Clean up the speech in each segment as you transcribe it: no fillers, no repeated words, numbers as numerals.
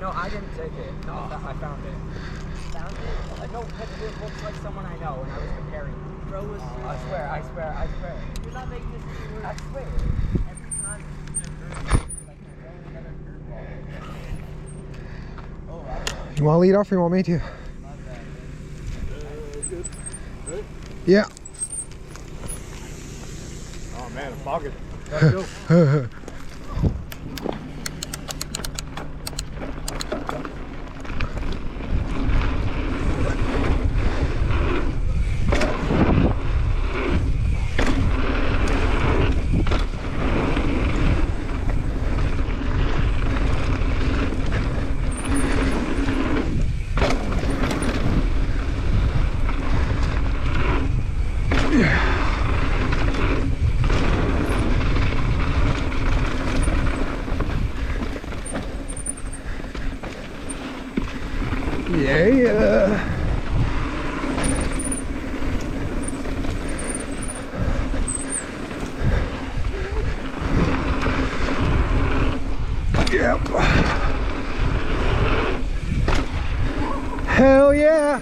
No, I didn't take it. No, I found it. Found it? No, because it looks like someone I know, and I was comparing. Bro was. I swear. You're not making this any worse. I swear. Every time it's just like you're throwing another curveball. Oh, You want to lead off or you want me to? Good. Ready? Yeah. Oh man, I'm fogging. Let's go. Yeah. Yep. Hell yeah.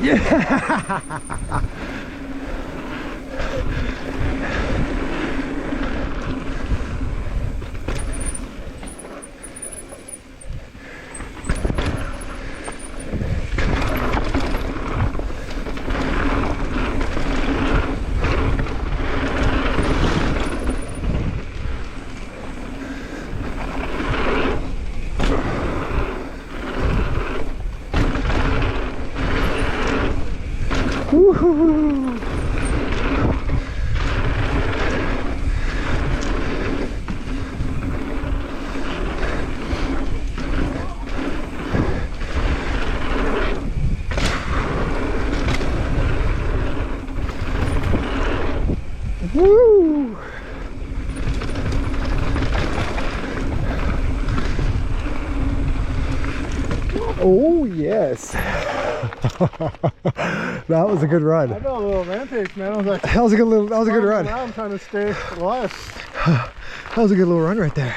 Yeah. Woohoo! Woo! Oh yes. That was a good run. I got a little rampage, man. I was like, That was a good run. I'm trying to stay alive. That was a good little run right there.